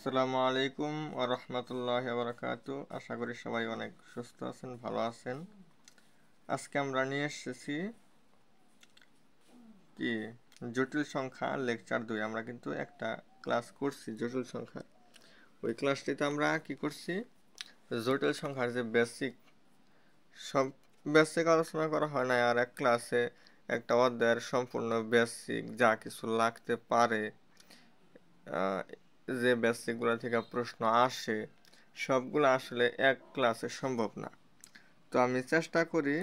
আসসালামু আলাইকুম ওয়া রাহমাতুল্লাহি ওয়া বারাকাতু। আশা করি সবাই অনেক সুস্থ আছেন, ভালো আছেন। আজকে আমরা নিয়ে এসেছি কি জটিল সংখ্যা লেকচার 2। আমরা কিন্তু একটা ক্লাস করছি জটিল সংখ্যা। ওই ক্লাসটিতে আমরা কি করছি, জটিল সংখ্যার যে সব বেসিক আলোচনা করা হয় না, আর এক ক্লাসে একটা অধ্যায়ের সম্পূর্ণ বেসিক যা কিছু লাগতে পারে, যে বেসিকগুলো থেকে প্রশ্ন আসে সবগুলো আসলে এক ক্লাসে সম্ভব না। তো আমি চেষ্টা করি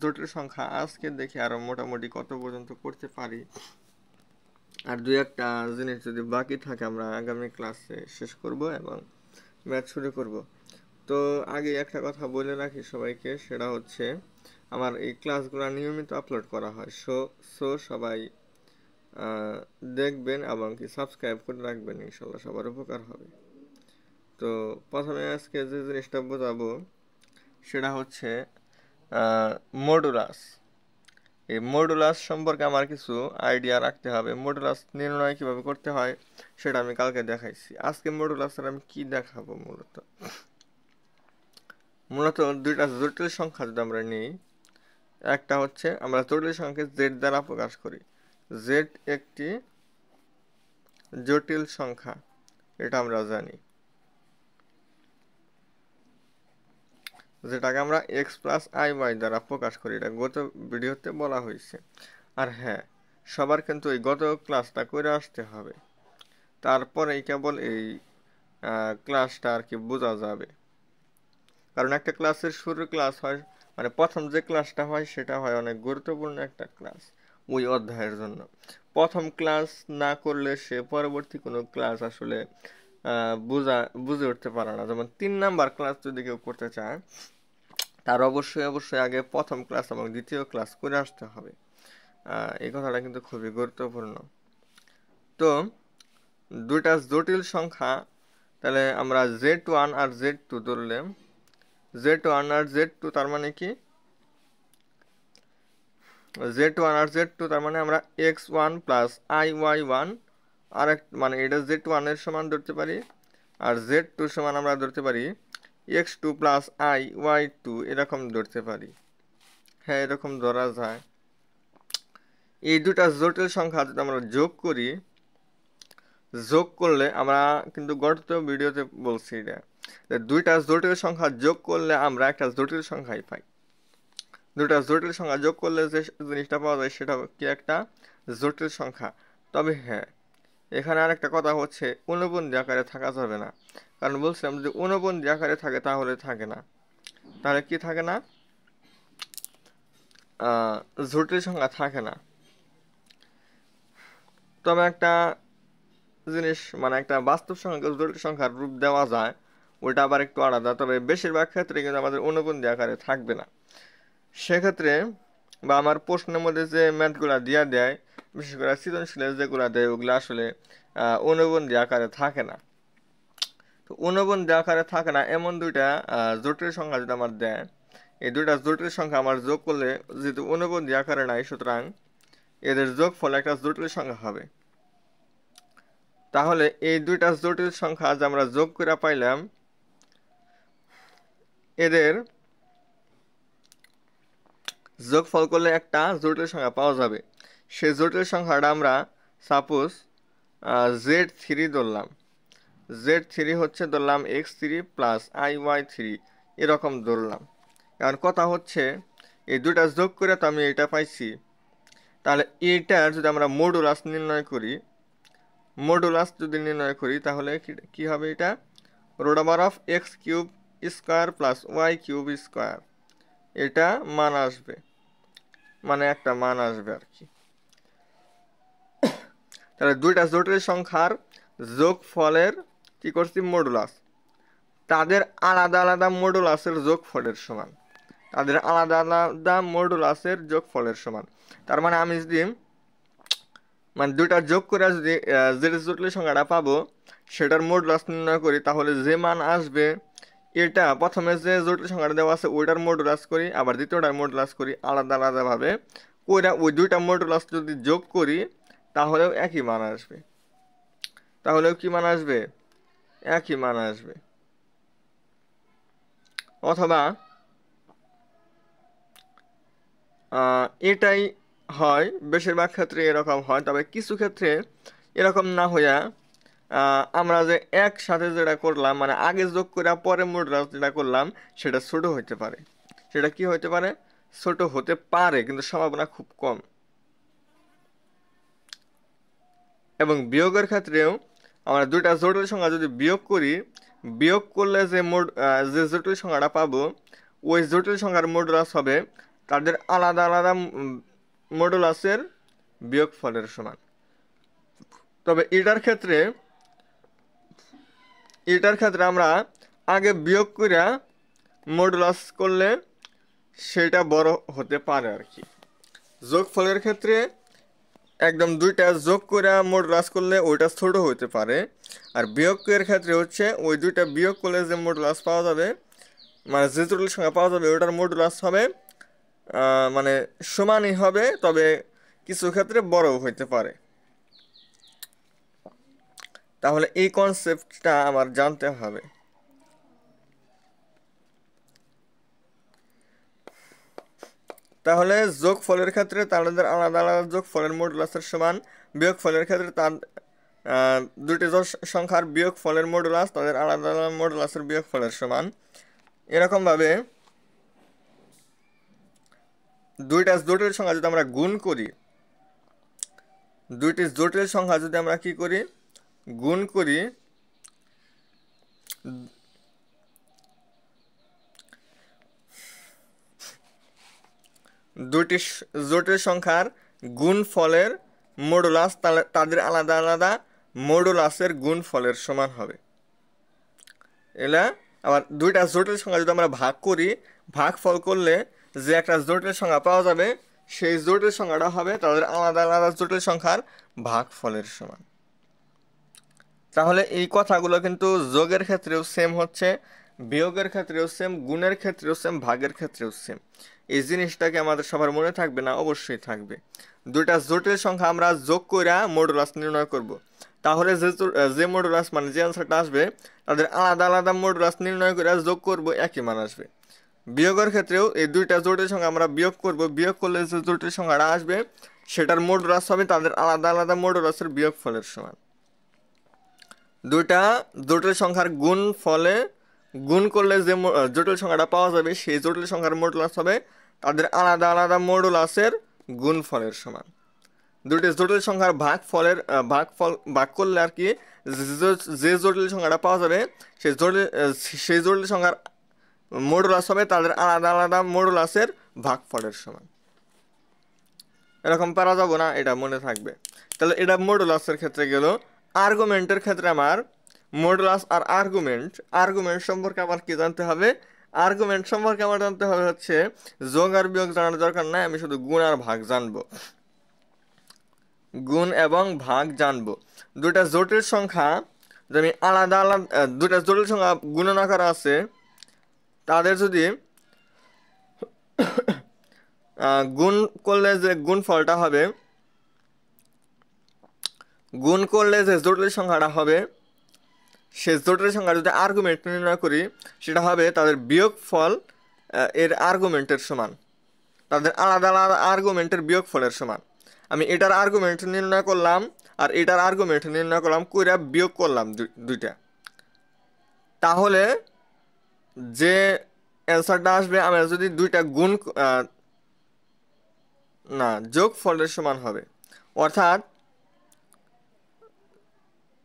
জটিল সংখ্যা আজকে দেখি আরো মোটামুটি কত পর্যন্ত করতে পারি, আর দুই একটা জিনিস যদি বাকি থাকে আমরা আগামী ক্লাসে শেষ করব এবং ম্যাথ শুরু করব। তো আগে একটা কথা বলে রাখি সবাইকে, সেটা হচ্ছে আমার এই ক্লাসগুলো নিয়মিত আপলোড করা হয়। সো সবাই দেখবেন এবং কি সাবস্ক্রাইব করে রাখবেন, ইনশাল্লাহ সবার উপকার হবে। তো প্রথমে আজকে যে জিনিসটা বোঝাবো সেটা হচ্ছে মডুলাস। এই মডুলাস সম্পর্কে আমার কিছু আইডিয়া রাখতে হবে। মডুলাস নির্ণয় কিভাবে করতে হয় সেটা আমি কালকে দেখাইছি। আজকে মডুলাসের আমি কি দেখাবো, মূলত দুইটা জটিল সংখ্যা যদি আমরা নিই, একটা হচ্ছে আমরা জটিল সংখ্যা জেড দ্বারা প্রকাশ করি। জেড একটি জটিল সংখ্যা, এটা আমরা জানি, যেটাকে আমরা এক্স প্লাস আই ওয়াই দ্বারা প্রকাশ করি। এটা গত ভিডিওতে বলা হয়েছে। আর হ্যাঁ, সবার কিন্তু এই গত ক্লাসটা করে আসতে হবে, তারপরেই কেবল এই ক্লাসটা আর কি বোঝা যাবে। কারণ একটা ক্লাসের শুরুর ক্লাস হয়, মানে প্রথম যে ক্লাসটা হয় সেটা হয় অনেক গুরুত্বপূর্ণ একটা ক্লাস ওই অধ্যায়ের জন্য। প্রথম ক্লাস না করলে সে পরবর্তী কোনো ক্লাস আসলে বুঝে উঠতে পারে না। যেমন 3 নাম্বার ক্লাস যদি কেউ করতে চায়, তার অবশ্যই আগে প্রথম ক্লাস এবং দ্বিতীয় ক্লাস করে আসতে হবে। এই কথাটা কিন্তু খুবই গুরুত্বপূর্ণ। তো দুইটা জটিল সংখ্যা, তাহলে আমরা Z1 আর Z2 ধরলে, Z1 আর Z2 তার মানে কি, Z1 আর Z2 তার মানে আমরা x1 প্লাস iy1 আর এক, মানে এটা Z1 এর সমান ধরতে পারি, আর Z2 সমান আমরা ধরতে পারি x2 প্লাস iy2, এরকম ধরতে পারি। হ্যাঁ, এরকম ধরা যায়। এই দুটা জটিল সংখ্যা যদি আমরা যোগ করি, যোগ করলে আমরা কিন্তু গত ভিডিওতে বলছি এটা, দুইটা জটিল সংখ্যা যোগ করলে আমরা একটা জটিল সংখ্যাই পাই। দুটা জটিল সংখ্যা যোগ করলে যে জিনিসটা পাওয়া যায় সেটা কি, একটা জটিল সংখ্যা। তবে হ্যাঁ, এখানে আর একটা কথা হচ্ছে, অনুবন্ধী আকারে থাকা যাবে না। কারণ বলছিলাম যদি অনুবন্ধী আকারে থাকে তাহলে থাকে না। তাহলে কি থাকে না, জটিল সংখ্যা থাকে না। তবে একটা জিনিস, মানে একটা বাস্তব সংখ্যা জটিল সংখ্যার রূপ দেওয়া যায়, ওইটা আবার একটু আলাদা। তবে বেশিরভাগ ক্ষেত্রে কিন্তু আমাদের অনুবন্ধী আকারে থাকবে না। সেক্ষেত্রে বা আমার প্রশ্নের মধ্যে যে ম্যাথগুলা দিয়া দেয়, বিশেষ করে সৃজনশীলের যেগুলা দেয় ওগুলো আসলে অনুবন্ধী আকারে থাকে না। তো অনুবন্ধী আকারে থাকে না এমন দুইটা জটিল সংখ্যা যদি আমার দেয়, এই দুইটা জটিল সংখ্যা আমার যোগ করলে যেহেতু অনুবন্ধী আকারে নাই, সুতরাং এদের যোগফল একটা জটিল সংখ্যা হবে। তাহলে এই দুইটা জটিল সংখ্যা যে আমরা যোগ করে পাইলাম, এদের যোগফল করলে একটা জটিল সংখ্যা পাওয়া যাবে। সেই জটিল সংখ্যাটা আমরা সাপোজ Z3 ধরলাম। Z3 হচ্ছে ধরলাম x3 প্লাস iy3, এরকম ধরলাম। কারণ কথা হচ্ছে এই দুইটা যোগ করে তো আমি এটা পাইছি, তাহলে এইটার যদি আমরা মডুলাস নির্ণয় করি, তাহলে কি হবে, এটা root over of x cube square plus y cube square, এটা মান আসবে, মানে একটা মান আসবে আর কি। তাহলে দুইটা জটিল সংখ্যার যোগফলের কি করছি, মডুলাস, তাদের আলাদা আলাদা মডুলাসের যোগফলের সমান, তার মানে আমি যদি মানে দুইটা যোগ করে যদি যে জটিল সংখ্যাটা পাবো সেটার মডুলাস নির্ণয় করি, তাহলে যে মান আসবে, এটা প্রথমে যে জটিল সংখ্যাটা দেওয়া আছে ওইটার মডুলাস করি, আবার দ্বিতীয়টার মডুলাস করি, আলাদা আলাদাভাবে ওই দুইটা মডুলাস যদি যোগ করি তাহলেও একই মান আসবে। তাহলেও কি মান আসবে? একই মান আসবে। অথবা এটাই হয়, বেশিরভাগ ক্ষেত্রে এরকম হয়, তবে কিছু ক্ষেত্রে এরকম না হইয়া আমরা যে একসাথে যেটা করলাম, মানে আগে যোগ করে পরে মডুলাস যেটা করলাম, সেটা ছোট হইতে পারে। সেটা কি হইতে পারে? ছোট হতে পারে, কিন্তু সম্ভাবনা খুব কম। এবং বিয়োগের ক্ষেত্রেও আমরা দুইটা জটিল সংখ্যা যদি বিয়োগ করি, বিয়োগ করলে যে জটিল সংখ্যাটা পাবো, ওই জটিল সংখ্যার মডুলাস হবে তাদের আলাদা আলাদা মডুলাসের বিয়োগফলের সমান। তবে এটার ক্ষেত্রে আমরা আগে বিয়োগ কইরা মডুলাস করলে সেটা বড় হতে পারে আর কি। যোগফলের ক্ষেত্রে একদম দুইটা যোগ করে মডুলাস করলে ওইটা ছোট হতে পারে, আর বিয়োগের ক্ষেত্রে হচ্ছে ওই দুইটা বিয়োগ করলে যে মডুলাস পাওয়া যাবে, মানে যে জটিল সংখ্যা পাওয়া যাবে, ওটার মডুলাস হবে মানে সমানই হবে, তবে কিছু ক্ষেত্রে বড়ও হইতে পারে। তাহলে এই কনসেপ্টটা আমার জানতে হবে। তাহলে যোগফলের ক্ষেত্রে তাদের আলাদা আলাদা যোগফলের মডুলাসের সমান, বিয়োগফলের ক্ষেত্রে তার দুটি সংখ্যার বিয়োগফলের মডুলাস তাদের আলাদা আলাদা মডুলাসের বিয়োগফলের সমান। এরকমভাবে দুইটা জটিল সংখ্যা যদি আমরা গুণ করি, দুইটি জটিল সংখ্যা যদি আমরা কি করি? গুণ করি, দুইটি জটিল সংখ্যার গুণফলের মডুলাস তাদের আলাদা আলাদা মডুলাসের গুণফলের সমান হবে। এলা আবার দুইটা জটিল সংখ্যা যদি আমরা ভাগ করি, ভাগফল করলে যে একটা জটিল সংখ্যা পাওয়া যাবে, সেই জটিল সংখ্যাটা হবে তাদের আলাদা আলাদা জটিল সংখ্যার ভাগফলের সমান। তাহলে এই কথাগুলো কিন্তু যোগের ক্ষেত্রেও সেম হচ্ছে, বিয়োগের ক্ষেত্রেও সেম, গুণের ক্ষেত্রেও সেম, ভাগের ক্ষেত্রেও সেম। এই জিনিসটাকে আমাদের সবার মনে থাকবে না? অবশ্যই থাকবে। দুইটা জটিল সংখ্যা আমরা যোগ করে মডুলাস নির্ণয় করব। তাহলে যে মডুলাস মানে যে অ্যান্সারটা আসবে, তাদের আলাদা আলাদা মডুলাস নির্ণয় করে যোগ করব, একই মান আসবে। বিয়োগের ক্ষেত্রেও এই দুইটা জটিল সংখ্যা আমরা বিয়োগ করব, বিয়োগ করলে যে জটিল সংখ্যাটা আসবে সেটার মডুলাস হবে তাদের আলাদা আলাদা মডুলাসের বিয়োগফলের সমান। দুইটা জটিল সংখ্যার গুণ করলে যে জটিল সংখ্যাটা পাওয়া যাবে, সেই জটিল সংখ্যার মডুলাস হবে তাদের আলাদা আলাদা মডুলাসের গুণফলের সমান। দুটি জটিল সংখ্যার ভাগ করলে আর কি যে জটিল সংখ্যাটা পাওয়া যাবে, সেই জটিল সংখ্যার মডুলাস হবে তাদের আলাদা আলাদা মডুলাসের ভাগফলের সমান। এরকম পারা যাব না? এটা মনে থাকবে। তাহলে এটা মডুলাসের ক্ষেত্রে গেল। আর্গুমেন্টের ক্ষেত্রে আমার মডুলাস আর আর্গুমেন্ট সম্পর্কে আমার কি জানতে হবে? আর্গুমেন্ট সম্পর্কে আমার জানতে হবে হচ্ছে যোগ আর বিয়োগ জানার দরকার নাই, আমি শুধু গুণ আর ভাগ জানবো, গুণ এবং ভাগ জানবো। দুটা জটিল সংখ্যা যদি আলাদা আলাদা দুটা জটিল সংখ্যা গুণনা করা আছে, তাদের যদি গুণ করলে যে গুণফলটা হবে, গুণ করলে যে জটিল সংখ্যাটা হবে, সে জটিল সংখ্যা যদি আর্গুমেন্ট নির্ণয় করি, সেটা হবে তাদের বিয়োগফল এর আর্গুমেন্টের সমান, তাদের আলাদা আলাদা আর্গুমেন্টের বিয়োগফলের সমান। আমি এটার আর্গুমেন্ট নির্ণয় করলাম আর এটার আর্গুমেন্ট নির্ণয় করলাম, কইরা বিয়োগ করলাম দুইটা, তাহলে যে অ্যান্সারটা আসবে, আমরা যদি দুইটা গুণ না যোগফলের সমান হবে, অর্থাৎ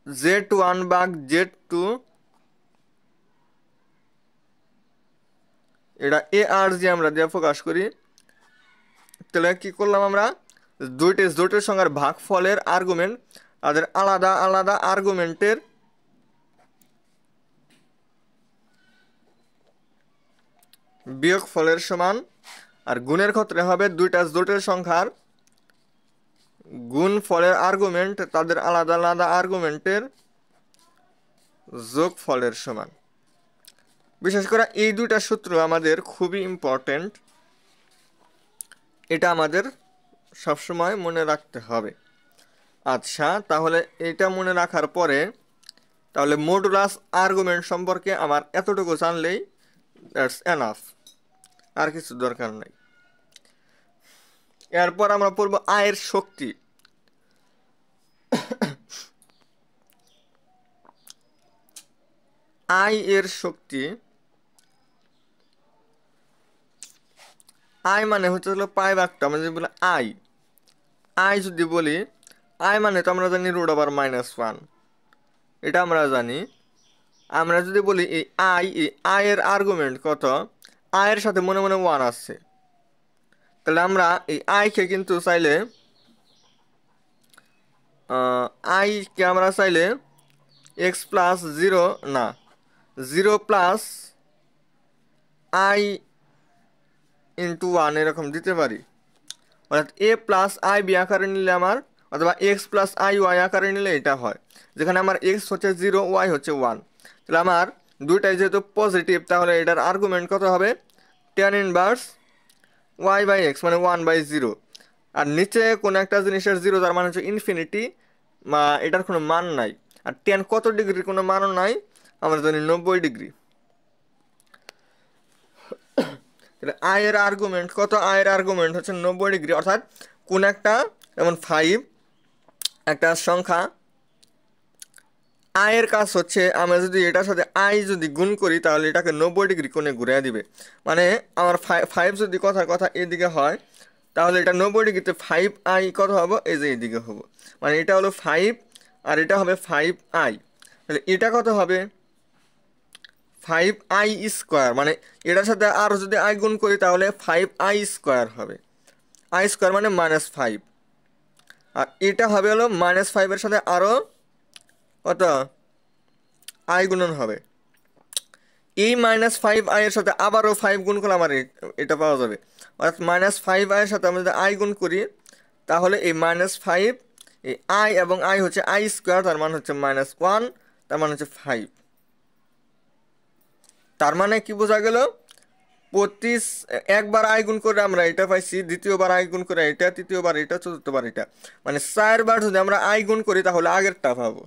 Z1 ভাগ Z2, এটা ARG আমরা দিয়ে প্রকাশ করি। তাহলে কি করলাম আমরা? দুইটি জটিল সংখ্যার ভাগফলের আর্গুমেন্ট তাদের আলাদা আলাদা আর্গুমেন্টের বিয়োগফলের সমান। আর গুণের ক্ষেত্রে হবে দুইটা জটিল সংখ্যার গুণফলের আর্গুমেন্ট তাদের আলাদা আলাদা আর্গুমেন্টের যোগফলের সমান। বিশেষ করে এই দুইটা সূত্র আমাদের খুবই ইম্পর্টেন্ট, এটা আমাদের সবসময় মনে রাখতে হবে। আচ্ছা, তাহলে এটা মনে রাখার পরে তাহলে মডুলাস আর্গুমেন্ট সম্পর্কে আমার এতটুকু জানলেই দ্যাটস এনাফ, আর কিছু দরকার নাই। এরপর আমরা পড়ব আয়ের শক্তি। আই এর শক্তি, আই মানে হচ্ছে হলো পাই ভাগটা, আমরা যদি বলি আই, আই যদি বলি আই মানে তো আমরা জানি রুট ওভার -1, এটা আমরা জানি। আমরা যদি বলি এই আই এর আর্গুমেন্ট কত, আয়ের সাথে মনে মনে 1 আসছে, তাহলে আমরা এই আইকে কিন্তু চাইলে আইকে আমরা চাইলে x+0 না 0 প্লাস আই ইন্টু 1 এরকম দিতে পারি। অর্থাৎ a প্লাস আই বি আকারে নিলে আমার, অথবা x+i আকারে নিলে এটা হয়, যেখানে আমার x হচ্ছে 0, y হচ্ছে 1। তাহলে আমার দুইটাই যেহেতু পজিটিভ, তাহলে এটার আর্গুমেন্ট কত হবে, tan ইনভার্স y/x মানে 1/0। আর নিচে কোনো একটা জিনিসের 0 তার মানে হচ্ছে ইনফিনিটি, এটার কোনো মান নাই। আর tan কত ডিগ্রির কোনো মানও নাই, আমরা জানি 90 ডিগ্রি। তাহলে আয়ের আর্গুমেন্ট কত, আয়ের আর্গুমেন্ট হচ্ছে 90 ডিগ্রি। অর্থাৎ কোন একটা, যেমন 5 একটা সংখ্যা, আয়ের কাজ হচ্ছে আমরা যদি এটার সাথে আই যদি গুণ করি তাহলে এটাকে 90 ডিগ্রি কোণে ঘুরে দিবে। মানে আমার 5 যদি কথার কথা এদিকে হয়, তাহলে এটা 90 ডিগ্রিতে 5i কত হবে, এই যে এদিকে হবো, মানে এটা হলো 5 আর এটা হবে 5i। তাহলে এটা কত হবে 5i², মানে এটার সাথে আরও যদি আই গুণ করি তাহলে 5i² হবে। i² মানে -5, আর এটা হবে হলো -5 এর সাথে আরও কত আই গুণন হবে। এই -5i এর সাথে আবারও 5 গুণ করলে আমার এটা পাওয়া যাবে। অর্থাৎ -5i এর সাথে আমরা যদি আই গুণ করি তাহলে এই -5, এই আই এবং আই হচ্ছে i², তার মানে হচ্ছে -1, তার মানে হচ্ছে 5। তার মানে কি বোঝা গেল, একবার আই গুণ করে আমরা এটা পাইছি, দ্বিতীয়বার আই গুণ করে এটা, তৃতীয়বার এটা, চতুর্থবার এটা, মানে 4বার যদি আমরা আই গুণ করি তাহলে আগেরটা পাবো।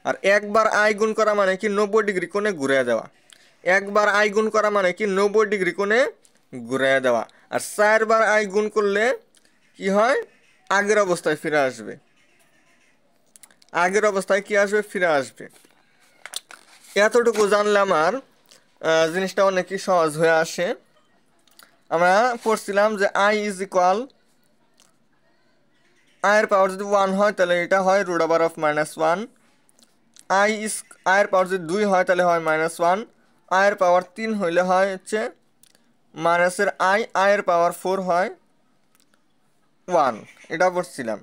আর একবার আই গুণ করা মানে কি 90 ডিগ্রি কোণে ঘুরে দেওয়া, একবার আই গুণ করা মানে কি 90 ডিগ্রি কোণে ঘুরে দেওয়া। আর 4বার আই গুণ করলে কি হয়, আগের অবস্থায় ফিরে আসবে, আগের অবস্থায় কি আসবে, ফিরে আসবে। এতটুকু জানলে আমার জিনিসটা অনেকই সহজ হয়ে আসে। আমরা পড়ছিলাম যে আই ইজ ইকুয়াল, আয়ের পাওয়ার যদি 1 হয় তাহলে এটা হয় √(-1), আয়ের পাওয়ার যদি 2 হয় তাহলে হয় -1, আয়ের পাওয়ার 3 হইলে হয় হচ্ছে মাইনাসের আয়ের পাওয়ার 4 হয় 1, এটা পড়ছিলাম।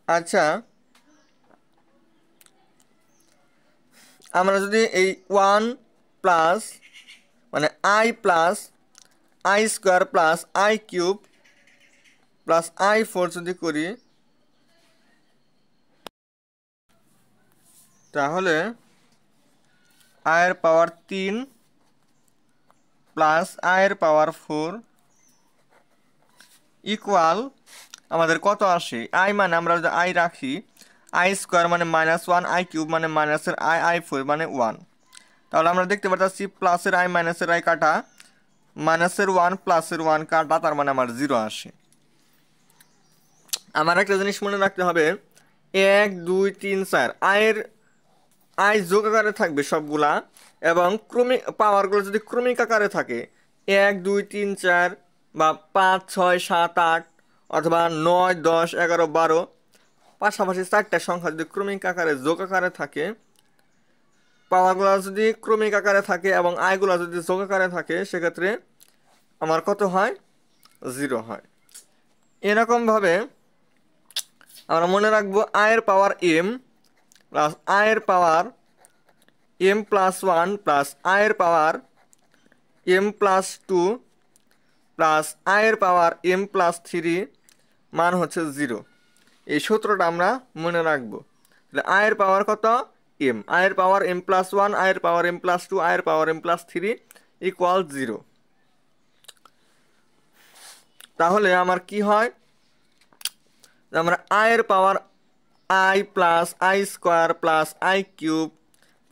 আচ্ছা, আমরা যদি এই 1 প্লাস মানে i+i² plus i³ plus i4 যদি করি, তাহলে আয়ের পাওয়ার 3 প্লাস আয়ের পাওয়ার 4 ইকুয়াল আমাদের কত আসে, আই মানে আমরা যদি আই রাখি, i² মানে -1, i³ মানে মাইনাসের i4 মানে 1। তাহলে আমরা দেখতে পাচ্ছি প্লাসের আই মাইনাসের আই কাটা, -1 প্লাসের 1 কাটা, তার মানে আমার 0 আসে। আমার একটা জিনিস মনে রাখতে হবে, 1 2 3 4 আই যোগ আকারে থাকবে সবগুলা, এবং ক্রমিক পাওয়ারগুলো যদি ক্রমিক আকারে থাকে 1 2 3 4 বা 5 6 7 8 অথবা 9 10 11 12, পাশাপাশি 4টা সংখ্যা যদি ক্রমিক আকারে যোগ আকারে থাকে, পাওয়ারগুলো যদি ক্রমিক আকারে থাকে এবং আইগুলো যদি যোগ আকারে থাকে, সেক্ষেত্রে আমার কত হয়, 0 হয়। এরকমভাবে আমরা মনে রাখবো আয়ের পাওয়ার m প্লাস আয়ের পাওয়ার m+1 প্লাস আয়ের পাওয়ার m+2 প্লাস আয়ের পাওয়ার m+3 মান হচ্ছে 0। এই সূত্রটা আমরা মনে রাখবো। তাহলে আয়ের পাওয়ার কত, m, আয়ের পাওয়ার m+1, আয়ের পাওয়ার m+2, আয়ের পাওয়ার m+3 ইকুয়াল 0। তাহলে আমার কি হয়, আমরা আয়ের power i plus i square plus i cube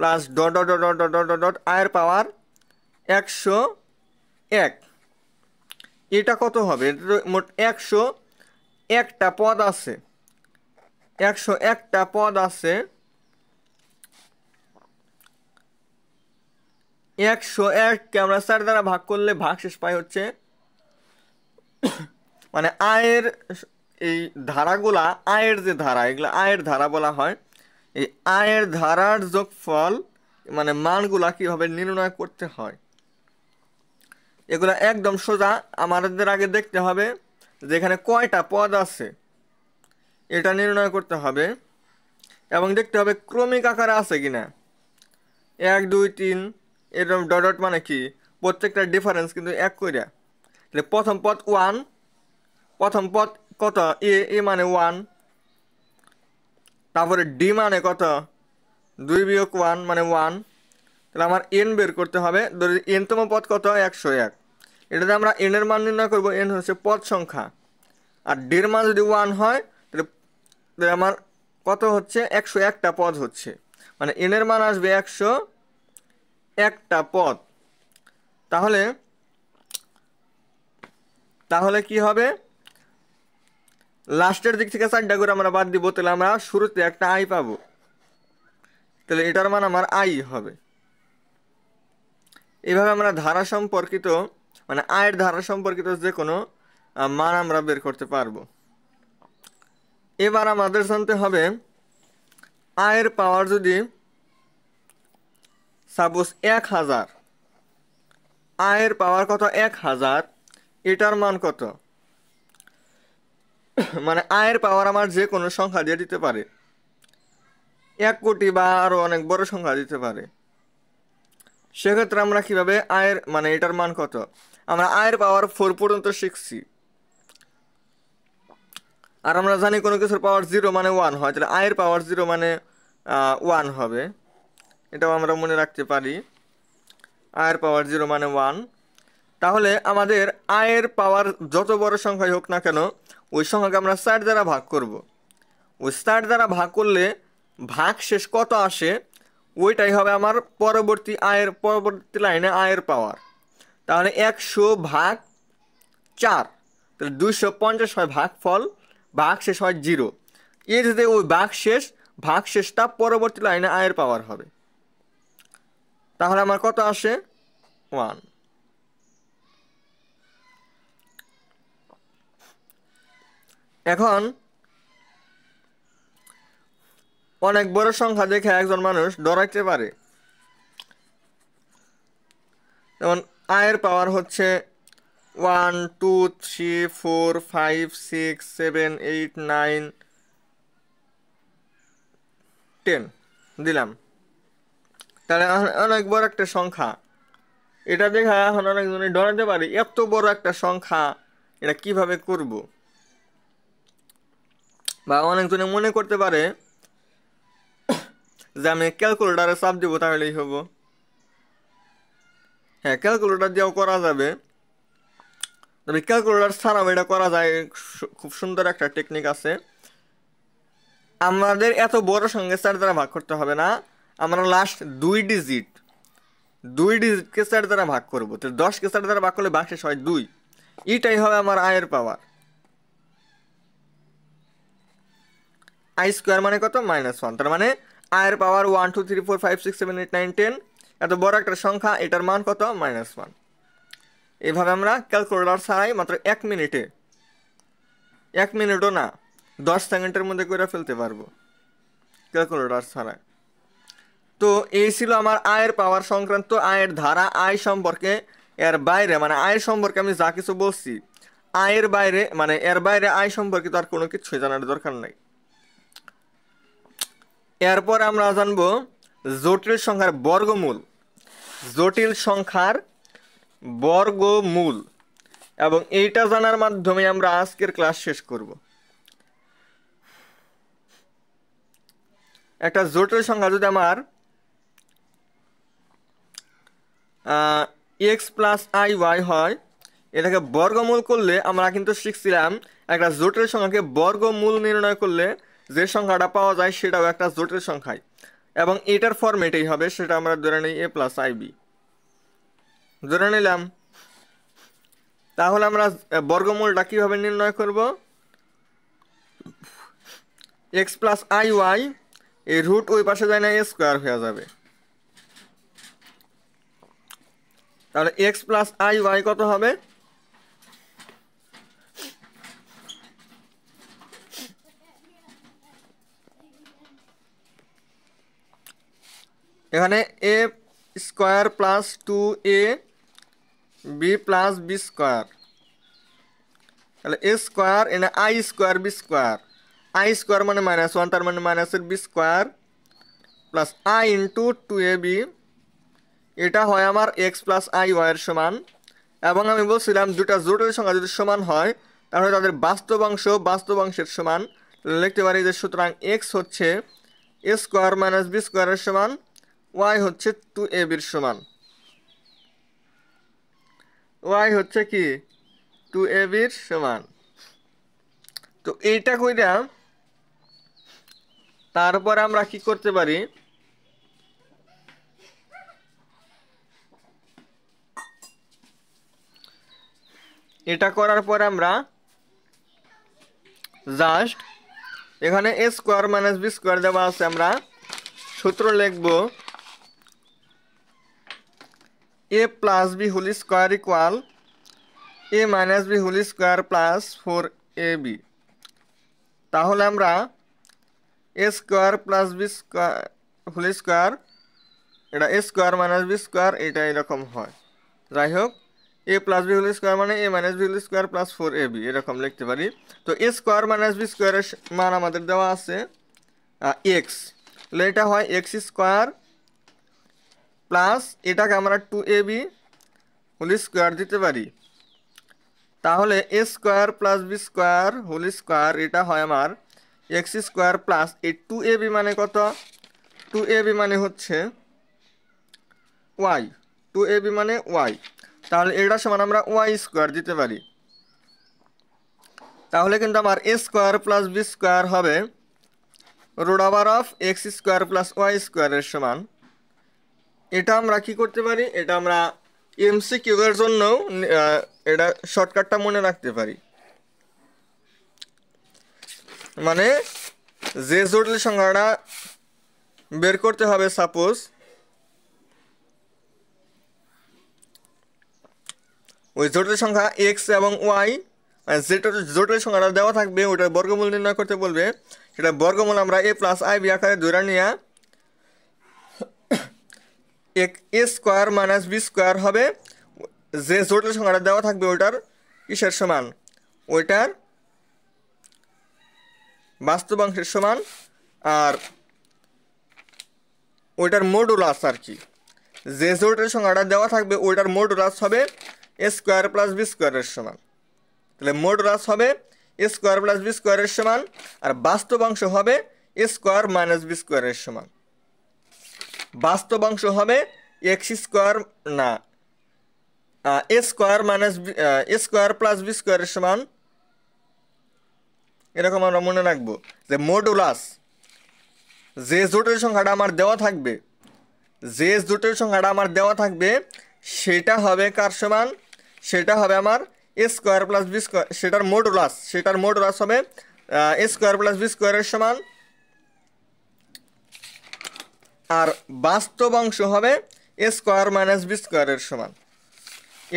plus dot dot dot dot dot dot আয়ের পাওয়ার 101, এটা কত হবে? মোট 101টা পদ আছে, 101টা পদ আছে, 101কে আমরা 4 দ্বারা ভাগ করলে ভাগশেষ পাই হচ্ছে, মানে আয়ের এই ধারাগুলা, আয়ের যে ধারা, এগুলা আয়ের ধারা বলা হয়। এই আয়ের ধারার যোগফল মানে মানগুলা কিভাবে নির্ণয় করতে হয় এগুলা একদম সোজা। আমাদের আগে দেখতে হবে যে এখানে কয়টা পদ আছে এটা নির্ণয় করতে হবে, এবং দেখতে হবে ক্রমিক আকারে আছে কিনা। 1 2 3 এরকম ডট মানে কি, প্রত্যেকটা ডিফারেন্স কিন্তু 1 কইরা। তাহলে প্রথম পদ 1, প্রথম পদ কত, এ মানে 1, তারপরে ডি মানে কত, 2 বিয়োগ 1 মানে 1। তাহলে আমার এন বের করতে হবে, ধরি এনতম পদ কত, 101। এটাতে আমরা এন এর মান নির্ণয় করবো, এন হচ্ছে পদ সংখ্যা, আর ডির মান যদি 1 হয় তাহলে আমার কত হচ্ছে, 101টা পদ হচ্ছে, মানে এন এর মান আসবে 101টা পদ। তাহলে তাহলে কি হবে, লাস্টের দিক থেকে 4টা করে আমরা বাদ দিব, তাহলে আমরা শুরুতে একটা আই পাবো, তাহলে এটার মান আমার আই হবে। এইভাবে আমরা ধারা সম্পর্কিত মানে আয়ের ধারা সম্পর্কিত যে কোনো মান আমরা বের করতে পারবো। এবার আমাদের জানতে হবে আয়ের পাওয়ার যদি সাপোজ 1000, আয়ের পাওয়ার কত, 1000, এটার মান কত, মানে আয়ের পাওয়ার আমার যে কোনো সংখ্যা দিয়ে দিতে পারে, 1 কোটি বা আরো অনেক বড় সংখ্যা দিতে পারে। সেক্ষেত্রে আমরা কিভাবে আয়ের মানে এটার মান কত, আমরা আয়ের পাওয়ার 4 পর্যন্ত শিখছি, আর আমরা জানি কোনো কিছুর পাওয়ার 0 মানে 1 হয়, তাহলে আয়ের পাওয়ার 0 মানে 1 হবে, এটাও আমরা মনে রাখতে পারি, আয়ের পাওয়ার 0 মানে 1। তাহলে আমাদের আয়ের পাওয়ার যত বড় সংখ্যাই হোক না কেন, ওই সংখ্যাকে আমরা 4 দ্বারা ভাগ করব। ওই 4 দ্বারা ভাগ করলে ভাগ শেষ কত আসে, ওইটাই হবে আমার পরবর্তী লাইনে আয়ের পাওয়ার। তাহলে 100 ভাগ 4, তাহলে 250 হয় ভাগফল, ভাগ শেষ হয় 0। এর যে ওই ভাগ শেষটা পরবর্তী লাইনে আয়ের পাওয়ার হবে। তাহলে আমার কত আসে, 1। এখন অনেক বড় সংখ্যা দেখে একজন মানুষ ডরাইতে পারে, যেমন আয়ের পাওয়ার হচ্ছে 1 2 3 4 5 6 7 8 9 10 দিলাম, তাহলে অনেক বড় একটা সংখ্যা, এটা দেখে এখন অনেকজনে ডরাতে পারে, এত বড় একটা সংখ্যা এটা কিভাবে করব। বা অনেকজনে মনে করতে পারে যে আমি ক্যালকুলেটারে চাপ দিব তাহলেই হবো। হ্যাঁ, ক্যালকুলেটার দিয়েও করা যাবে, তবে ক্যালকুলেটার ছাড়াও এটা করা যায়, খুব সুন্দর একটা টেকনিক আছে। আমাদের এত বড় সঙ্গে 4 দ্বারা ভাগ করতে হবে না, আমরা লাস্ট 2 ডিজিটকে 4 দ্বারা ভাগ করবো, তো 10কে 4 দ্বারা ভাগ করলে ভাগশেষ হয় 2, এটাই হবে আমার আয়ের পাওয়ার। আই স্কোয়ার মানে কত, -1, তার মানে আয়ের পাওয়ার 1 2 3 4 5 6 7 8 9 10, এত বড় একটা সংখ্যা, এটার মান কত, -1। এইভাবে আমরা ক্যালকুলেটর ছাড়াই মাত্র 1 মিনিটও না 10 সেকেন্ডের মধ্যে করে ফেলতে পারবো ক্যালকুলেটর ছাড়াই। তো এই ছিল আমার আয়ের পাওয়ার সংক্রান্ত, আয়ের ধারা, আয় সম্পর্কে। এর বাইরে মানে আয়ের সম্পর্কে আমি যা কিছু বলছি, আয়ের বাইরে মানে এর বাইরে আয় সম্পর্কে তো আর কোনো কিছুই জানার দরকার নাই। এরপর আমরা জানবো জটিল সংখ্যার বর্গমূল, জটিল সংখ্যার বর্গমূল, এবং এইটা জানার মাধ্যমে আমরা আজকের ক্লাস শেষ করব। একটা জটিল সংখ্যা যদি আমার x + iy হয়, এটাকে বর্গমূল করলে আমরা কিন্তু শিখছিলাম একটা জটিল সংখ্যাকে বর্গমূল নির্ণয় করলে যে সংখ্যাটা পাওয়া যায় সেটাও একটা জটিল সংখ্যায়, এবং এটার ফরম্যাটেই হবে, সেটা আমরা ধরে নিই a প্লাস আইবি ধরে নিলাম। তাহলে আমরা বর্গমূলটা কিভাবে নির্ণয় করব? এক্স প্লাস আই ওয়াই, এই রুট ওই পাশে যায় না, এ স্কোয়ার হয়ে যাবে। তাহলে এক্স প্লাস আই ওয়াই কত হবে? এখানে a square plus 2a b plus b square, তাহলে এ স্কোয়ার এনে i square b square, i square মানে -1, তার মানে মাইনাসের b square plus i into 2ab, এটা হয় আমার এক্স প্লাস আই ওয়াইয়ের সমান। এবং আমি বলছিলাম দুটা জটিল সংখ্যা যদি সমান হয় তাহলে তাদের বাস্তব অংশের সমান। লিখতে পারি যে সুতরাং এক্স হচ্ছে এ স্কোয়ার মাইনাস বি স্কোয়ারের সমান, ওয়াই হচ্ছে 2ab-র সমান। ওয়াই হচ্ছে কি 2ab-র সমান। তো এইটা কইরা তারপর আমরা কি করতে পারি, এটা করার পর আমরা জাস্ট এখানে a square minus b square দেওয়া আছে, আমরা সূত্র লিখব a plus b whole square equal a minus b whole square plus 4ab। তাহলে আমরা a square plus b square whole square, এটা a square minus b square, এটা এরকম হয়। যাই হোক, a plus b whole square মানে a minus b whole square plus 4ab এরকম লিখতে পারি। তো এ স্কোয়ার মাইনাস বি স্কোয়ারের মান আমাদের দেওয়া আছে এক্স, তাহলে এটা হয় এক্স স্কোয়ার প্লাস এটাকে আমরা 2ab হোল স্কোয়ার দিতে পারি। তাহলে a square plus b square whole square, এটা হয় আমার এক্স স্কোয়ার প্লাস এই 2ab মানে কত? 2ab মানে হচ্ছে ওয়াই, 2ab মানে ওয়াই, তাহলে এটা সমান আমরা ওয়াই স্কোয়ার দিতে পারি। তাহলে কিন্তু আমার a square plus b square হবে root over of x square plus y স্কোয়ারের সমান। এটা আমরা কি করতে পারি, এটা আমরা এমসিকিউ এর জন্য এটা শর্টকাটটা মনে রাখতে পারি। মানে যে জটিল সংখ্যাটা বের করতে হবে, সাপোজ ওই জটিল সংখ্যা এক্স এবং ওয়াই, যেটা জটিল সংখ্যাটা দেওয়া থাকবে ওটার বর্গমূল নির্ণয় করতে বলবে, সেটা বর্গমূল আমরা এ প্লাস আই বি আকারে ধরে নিয়ে এ স্কোয়ার মাইনাস বি স্কোয়ার হবে যে জটিল সংখ্যাটা দেওয়া থাকবে ওইটার কিসের সমান, ওইটার বাস্তব অংশের সমান, আর ওইটার মডুলাস আর কি, যে জটিল সংখ্যাটা দেওয়া থাকবে ওইটার মডুলাস হবে এ স্কোয়ার প্লাস বি স্কোয়ারের সমান। তাহলে মডুলাস হবে এ স্কোয়ার প্লাস বি স্কোয়ারের সমান, আর বাস্তব অংশ হবে এ স্কোয়ার মাইনাস বি স্কোয়ারের সমান। বাস্তব অংশ হবে এক্স স্কোয়ার না এ স্কোয়ার মাইনাস এ স্কোয়ার প্লাস বি স্কোয়ারের সমান। এরকম আমরা মনে রাখবো যে মডুলাস, যে জটিল সংখ্যাটা আমার দেওয়া থাকবে, যে জটিল সংখ্যাটা আমার দেওয়া থাকবে সেটা হবে কার সমান, সেটা হবে আমার a square plus b square, সেটার মডুলাস হবে এ স্কোয়ার প্লাস বি স্কোয়ারের সমান, আর বাস্তব অংশ হবে এ স্কোয়ার মাইনাস বি স্কোয়ারের সমান।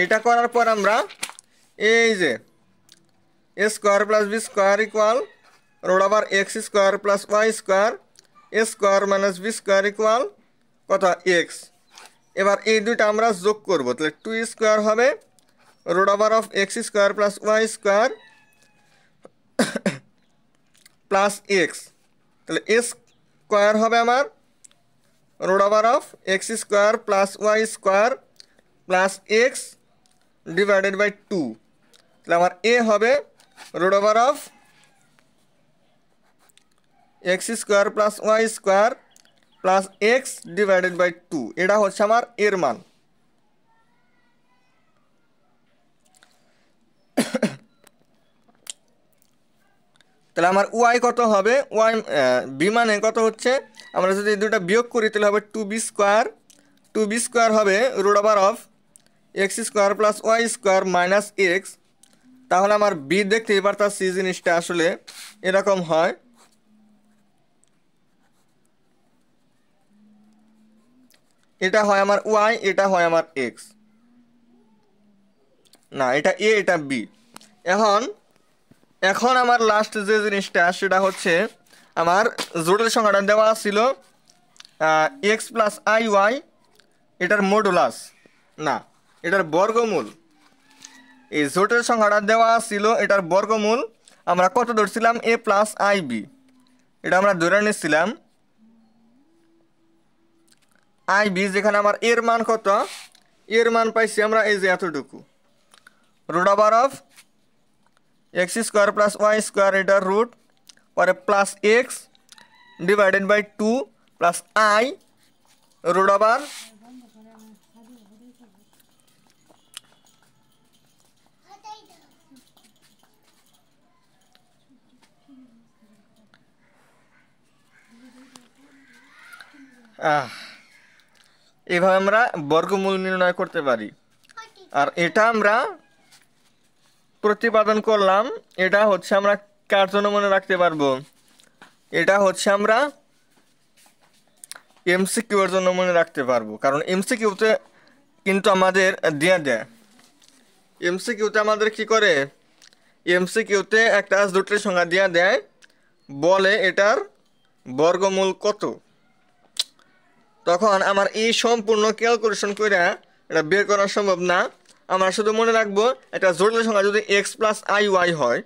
এটা করার পর আমরা এই যে a square plus b square equal root over x square plus y square a square minus b square equal কত এক্স। এবার এই দুইটা আমরা যোগ করব, তাহলে 2 স্কোয়ার হবে root over of x square plus y square plus x, তাহলে এ স্কোয়ার হবে আমার root over of x square plus y square plus x divided by 2, তাহলে আমার এ হবে root over of x square plus y square plus x divided by 2, এটা হচ্ছে আমার এর মান। তাহলে আমার ওয়াই কত হবে, ওয়াই বি মানে কত হচ্ছে, আমরা যদি দুটা বিয়োগ করি তাহলে হবে 2b², 2b² হবে √of x² plus y² minus x. তাহলে আমার বি দেখতেই পারতাছি জিনিসটা আসলে এরকম হয়। এটা হয় আমার ওয়াই, এটা হয় আমার এক্স, না এটা এ এটা বি। এখন এখন আমার লাস্ট যে জিনিসটা সেটা হচ্ছে আমার জটিল সংখ্যাটা দেওয়া ছিল এক্স প্লাস আই ওয়াই, এটার মডুলাস না এটার বর্গমূল। এই জটিল সংখ্যাটা দেওয়া ছিল এটার বর্গমূল আমরা কত ধরছিলাম, এ প্লাস আই বি, এটা আমরা ধরে নিচ্ছিলাম আই বি, যেখানে আমার এর মান কত, এর মান পাইছি আমরা এই যে এতটুকু, √অফ x² প্লাস y² এটার রুট, পরে প্লাস এক্স ডিভাইডেড বাই 2 প্লাস আই √, এভাবে আমরা বর্গমূল নির্ণয় করতে পারি। আর এটা আমরা প্রতিপাদন করলাম, এটা হচ্ছে আমরা কার জন্য মনে রাখতে পারবো, এটা হচ্ছে আমরা এমসিকিউ এর জন্য মনে রাখতে পারবো, কারণ এমসিকিউতে কিন্তু আমাদের দিয়ে দেয়, এমসিকিউতে আমাদের কি করে, এমসিকিউতে একটা জটিল সংখ্যা দিয়ে দেয়, বলে এটার বর্গমূল কত। তখন আমার এই সম্পূর্ণ ক্যালকুলেশন করে এটা বের করা সম্ভব না। আমরা শুধু মনে রাখবো একটা জটিল সংখ্যা যদি এক্স প্লাস আই ওয়াই হয়,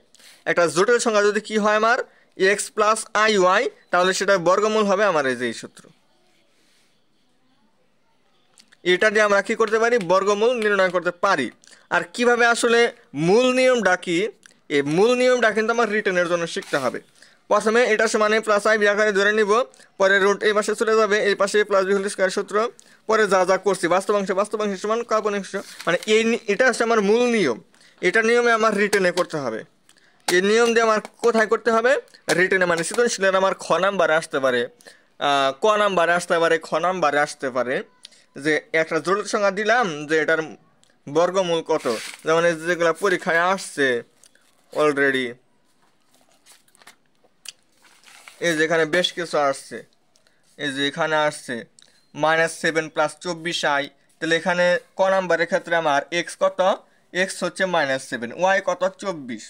একটা জটিল সংখ্যা যদি কি হয় আমার এক্স প্লাস আই ওয়াই, তাহলে সেটার বর্গমূল হবে আমার এই যে এই সূত্র। এটা দিয়ে আমরা কি করতে পারি, বর্গমূল নির্ণয় করতে পারি। আর কিভাবে আসলে মূল নিয়মটা কি, এই মূল নিয়মটা কিন্তু আমার রিটেনের জন্য শিখতে হবে। প্রথমে এটা সমানে প্লাস আই বি আকারে ধরে নিব, পরে রুট এই পাশে চলে যাবে, এই পাশে প্লাস বি হোল স্কয়ার সূত্র, পরে যা যা করছি বাস্তবাংশ সমান কাল্পনিক অংশ, মানে এটা হচ্ছে আমার মূল নিয়ম। এটা নিয়মে আমার রিটেনে করতে হবে। এই নিয়ম দিয়ে আমার কোথায় করতে হবে, রিটেনে, মানে সৃজনশীলের আমার খ নাম্বারে আসতে পারে, ক নাম্বারে আসতে পারে, খ নাম্বারে আসতে পারে, যে একটা জটিল সংখ্যা দিলাম যে এটার বর্গমূল কত, যেমন এই যেগুলো পরীক্ষায় আসছে অলরেডি, এই যে এখানে বেশ কিছু আসছে, এই যে এখানে আসছে -7 + 24i, তাহলে এখানে ক নাম্বারের ক্ষেত্রে আমার এক্স কত, এক্স হচ্ছে -7, ওয়াই কত 24।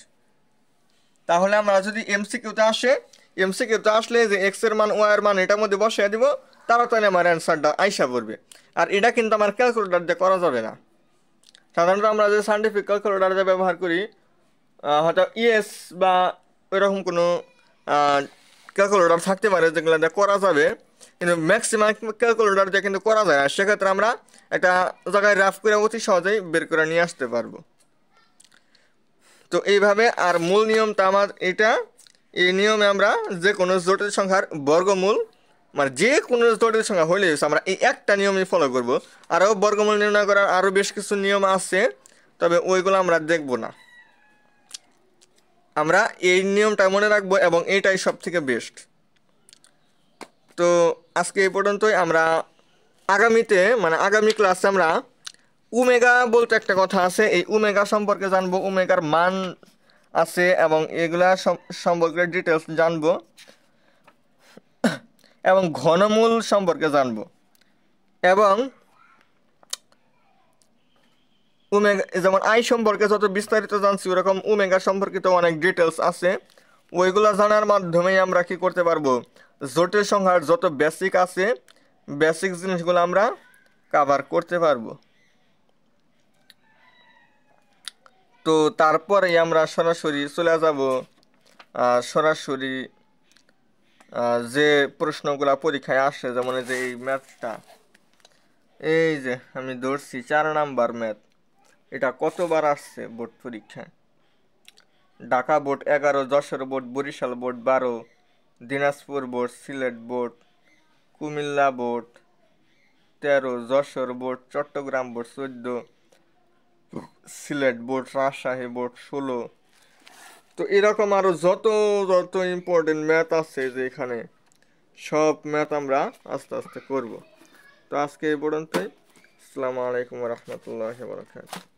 তাহলে আমরা যদি এমসিকিউতে আসলে যে এক্স এর মান ওয়াই এর মান এটার মধ্যে বসিয়ে দিব, তাড়াতাড়ি আমার অ্যান্সারটা আইসা পড়বে। আর এটা কিন্তু আমার ক্যালকুলেটর দিয়ে করা যাবে না। সাধারণত আমরা যে সায়েন্টিফিক ক্যালকুলেটর দিয়ে ব্যবহার করি, হয়তো ইএস বা এরকম কোনো ক্যালকুলেটর থাকতে পারে যেগুলো দিয়ে করা যাবে, কিন্তু ম্যাক্সিমাম ক্যালকুলেটর দিয়ে কিন্তু করা যায়। আর সেক্ষেত্রে আমরা একটা জায়গায় রাফ করে অতি সহজেই বের করে নিয়ে আসতে পারবো। তো এইভাবে, আর মূল নিয়মটা আমার এটা, এই নিয়মে আমরা যে কোনো জটিল সংখ্যার বর্গমূল, মানে যে কোনো জটিল সংখ্যা হলে আমরা এই একটা নিয়মই ফলো করব। আরও বর্গমূল নির্ণয় করার আরও বেশ কিছু নিয়ম আছে, তবে ওইগুলো আমরা দেখব না। আমরা এই নিয়মটা মনে রাখবো এবং এইটাই সব থেকে বেস্ট। তো আজকে এই পর্যন্তই। আমরা আগামীতে, মানে আগামী ক্লাসে আমরা ওমেগা বলতে একটা কথা আছে, এই ওমেগা সম্পর্কে জানবো, ওমেগার মান আছে এবং এগুলা সম্পর্কে ডিটেলস জানবো, এবং ঘনমূল সম্পর্কে জানবো, এবং ওমেগা যেমন আই সম্পর্কে যত বিস্তারিত জানছি ওরকম ওমেগা সম্পর্কিত অনেক ডিটেলস আছে। ওইগুলো জানার মাধ্যমেই আমরা কি করতে পারবো, জটিল সংখ্যার যত বেসিক আছে বেসিক জিনিসগুলো আমরা কভার করতে পারবো। তো তারপরেই আমরা সরাসরি চলে যাব সরাসরি যে প্রশ্নগুলো পরীক্ষায় আসে, যেমন এই যে এই ম্যাথটা, এই যে আমি ধরছি 4 নাম্বার ম্যাথ, এটা কতবার আসছে বোর্ড পরীক্ষায়, Dhaka board 11, Jessore board, Barisal board 12, Dinajpur board, Sylhet board, Comilla board 13, Jessore board, Chittagong board 14, Sylhet board, Rajshahi board 16। তো এরকম আরো যত যত ইম্পর্টেন্ট ম্যাথ আছে যে এখানে, সব ম্যাথ আমরা আস্তে আস্তে করব। তো আজকে এই পর্যন্তই। আসসালামু আলাইকুম রহমতুল্লাহ বরকাত।